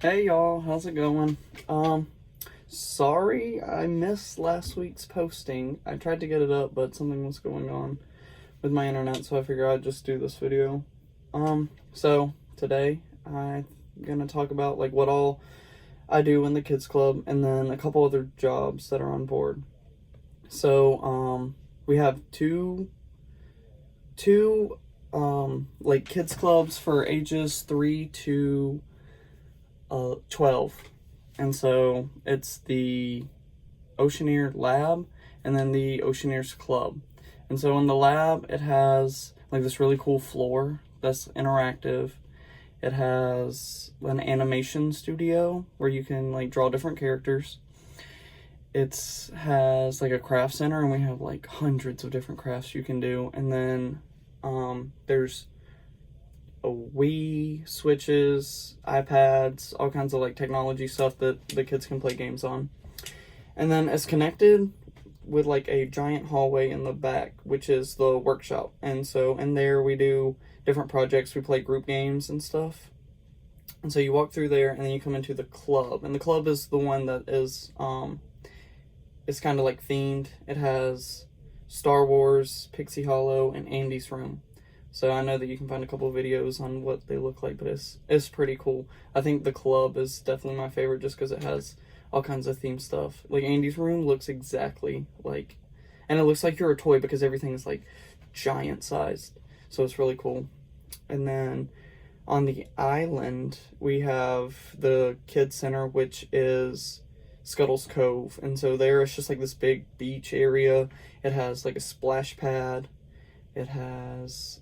Hey y'all, how's it going? Sorry I missed last week's posting. I tried to get it up, but something was going on with my internet, so I figured I'd just do this video. So today I'm gonna talk about like what all I do in the kids club and then a couple other jobs that are on board. So, we have two like kids clubs for ages 3 to 12. And so it's the Oceaneer Lab and then the Oceaneers Club. And so in the lab, it has like this really cool floor that's interactive. It has an animation studio where you can like draw different characters. It has like a craft center, and we have like hundreds of different crafts you can do. And then there's a Wii, Switches, iPads, all kinds of like technology stuff that the kids can play games on. And then it's connected with like a giant hallway in the back, which is the workshop. And so in there we do different projects. We play group games and stuff. And so you walk through there and then you come into the club. And the club is the one that is it's kind of like themed. It has Star Wars, Pixie Hollow, and Andy's Room. So I know that you can find a couple of videos on what they look like, but it's pretty cool. I think the club is definitely my favorite just because it has all kinds of theme stuff. Like Andy's Room looks exactly like, and it looks like you're a toy because everything is like giant sized. So it's really cool. And then on the island, we have the Kids Center, which is Scuttle's Cove. And so there it's just like this big beach area. It has like a splash pad. It has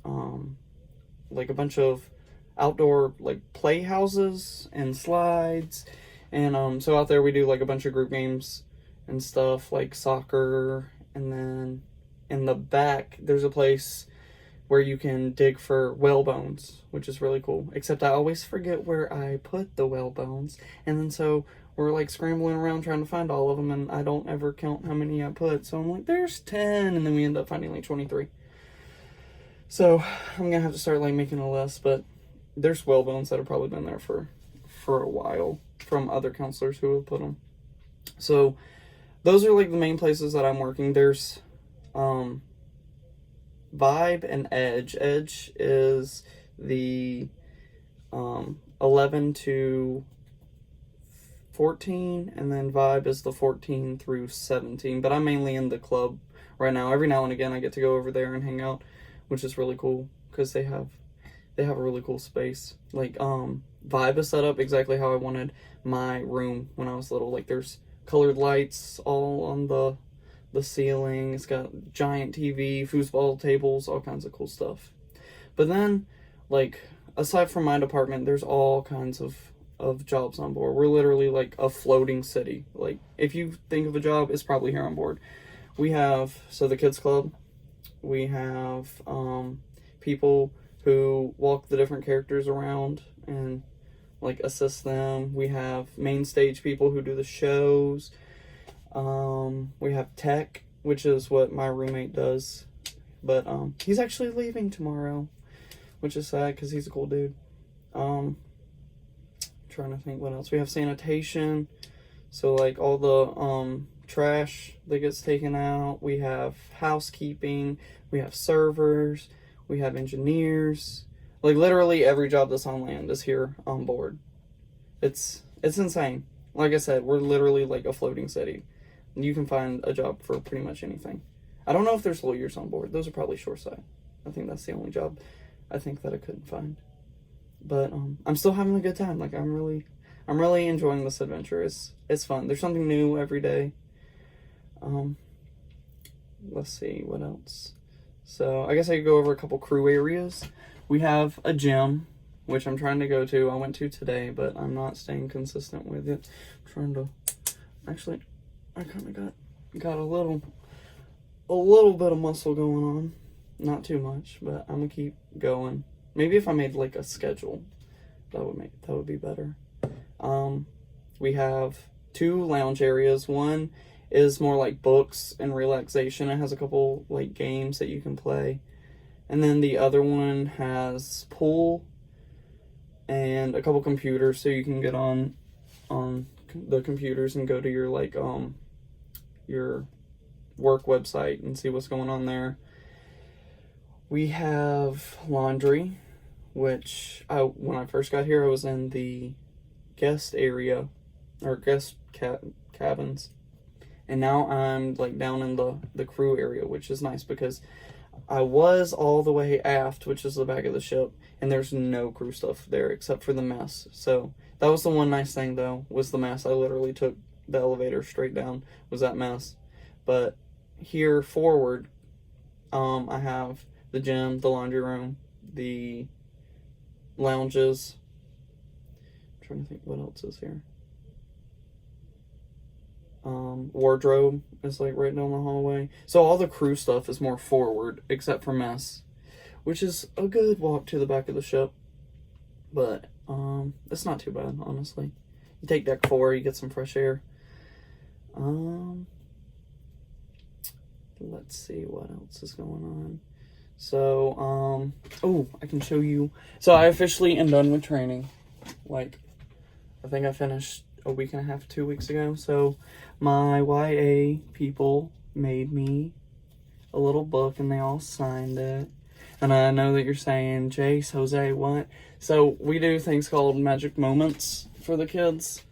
like a bunch of outdoor like playhouses and slides. And so out there we do like a bunch of group games and stuff like soccer. And then in the back there's a place where you can dig for whale bones, which is really cool. Except I always forget where I put the whale bones. And then so we're like scrambling around trying to find all of them, and I don't ever count how many I put. So I'm like, there's 10, and then we end up finding like 23. So I'm gonna have to start like making a list, but there's whale bones that have probably been there for a while from other counselors who have put them. So those are like the main places that I'm working. There's Vibe and Edge. Edge is the 11 to 14, and then Vibe is the 14 through 17. But I'm mainly in the club right now. Every now and again I get to go over there and hang out, which is really cool because they have a really cool space. Like Vibe is set up exactly how I wanted my room when I was little. Like there's colored lights all on the ceiling. It's got giant TV, foosball tables, all kinds of cool stuff. But then, like, aside from my department, there's all kinds of jobs on board. We're literally like a floating city. Like if you think of a job, it's probably here on board. We have the kids club. We have people who walk the different characters around and like assist them. We have main stage people who do the shows. We have tech, which is what my roommate does, but he's actually leaving tomorrow, which is sad because he's a cool dude. Trying to think what else. We have sanitation, so like all the trash that gets taken out. We have housekeeping. We have servers. We have engineers. Like literally every job that's on land is here on board. It's insane. Like I said, we're literally like a floating city. You can find a job for pretty much anything. I don't know if there's lawyers on board. Those are probably shoreside. I think that's the only job I think that I couldn't find. But I'm still having a good time. Like I'm really enjoying this adventure. It's fun. There's something new every day. Let's see what else. So I guess I could go over a couple crew areas. We have a gym, which I'm trying to go to. I went to today, but I'm not staying consistent with it. I'm trying to actually. I kind of got a little bit of muscle going on. Not too much, but I'm gonna keep going. Maybe if I made like a schedule, that would be better. We have 2 lounge areas. One is more like books and relaxation. It has a couple like games that you can play. And then the other one has pool and a couple computers so you can get on the computers and go to your your work website and see what's going on there. We have laundry, which when I first got here, I was in the guest area or guest cabins, and now I'm like down in the crew area, which is nice because I was all the way aft, which is the back of the ship, and there's no crew stuff there except for the mess. So that was the one nice thing though, was the mess. I literally took the elevator straight down, was that mess. But here forward, I have the gym, the laundry room, the lounges. I'm trying to think what else is here. Wardrobe is like right down the hallway. So all the crew stuff is more forward, except for mess, which is a good walk to the back of the ship. But it's not too bad, honestly. You take deck 4, you get some fresh air. Let's see what else is going on. So, oh, I can show you. So I officially am done with training. Like, I think I finished a week and a half, 2 weeks ago. So my YA people made me a little book and they all signed it. And I know that you're saying, Jace, Jose, what? So we do things called magic moments for the kids.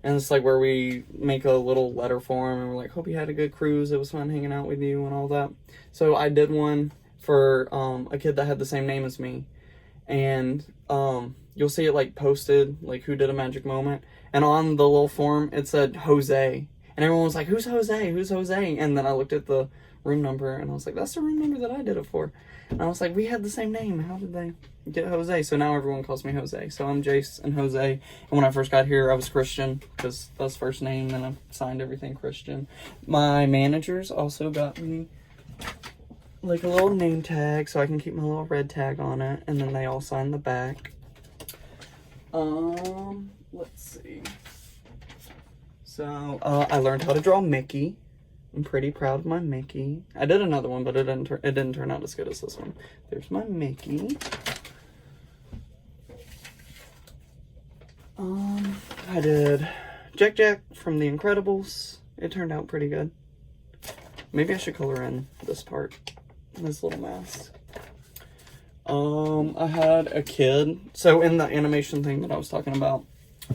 And it's like where we make a little letter for them and we're like, hope you had a good cruise. It was fun hanging out with you and all that. So I did one for a kid that had the same name as me. And you'll see it like posted, like who did a magic moment. And on the little form, it said Jose. And everyone was like, who's Jose? Who's Jose? And then I looked at the room number and I was like, that's the room number that I did it for. And I was like, we had the same name. How did they get Jose? So now everyone calls me Jose. So I'm Jace and Jose. And when I first got here, I was Christian because that's first name. And I signed everything Christian. My managers also got me like a little name tag so I can keep my little red tag on it. And then they all signed the back. Let's see. So, I learned how to draw Mickey. I'm pretty proud of my Mickey. I did another one, but it didn't turn out as good as this one. There's my Mickey. I did Jack from The Incredibles. It turned out pretty good. Maybe I should color in this part, this little mask. I had a kid. So in the animation thing that I was talking about,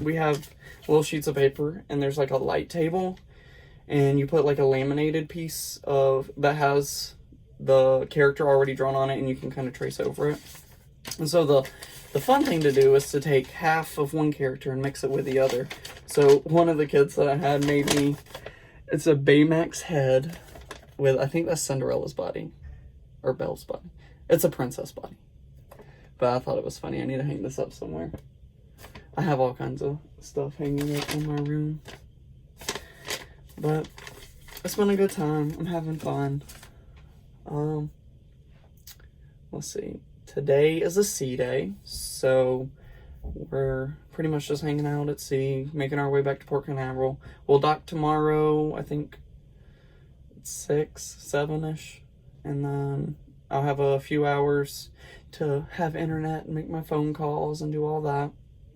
we have little sheets of paper and there's like a light table and you put like a laminated piece of that has the character already drawn on it and you can kind of trace over it. And so the fun thing to do is to take half of one character and mix it with the other. So one of the kids that I had made me, it's a Baymax head with, I think that's Cinderella's body or Belle's body. It's a princess body. But I thought it was funny. I need to hang this up somewhere. I have all kinds of stuff hanging up in my room. But it's been a good time. I'm having fun. Let's see. Today is a sea day. So we're pretty much just hanging out at sea, making our way back to Port Canaveral. We'll dock tomorrow, I think 6, 7-ish. And then I'll have a few hours to have internet and make my phone calls and do all that.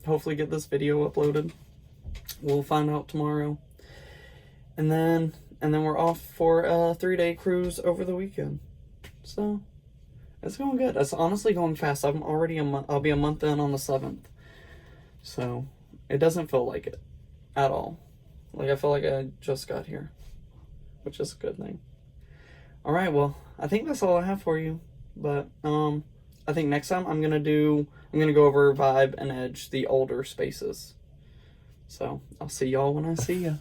Hopefully get this video uploaded. We'll find out tomorrow. And then we're off for a 3-day cruise over the weekend. So it's going good. It's honestly going fast. I'm already I'll be a month in on the 7th. So it doesn't feel like it at all. Like I feel like I just got here, which is a good thing. All right, well, I think that's all I have for you. But I think next time I'm gonna go over Vibe and Edge, the older spaces. So I'll see y'all when I see ya.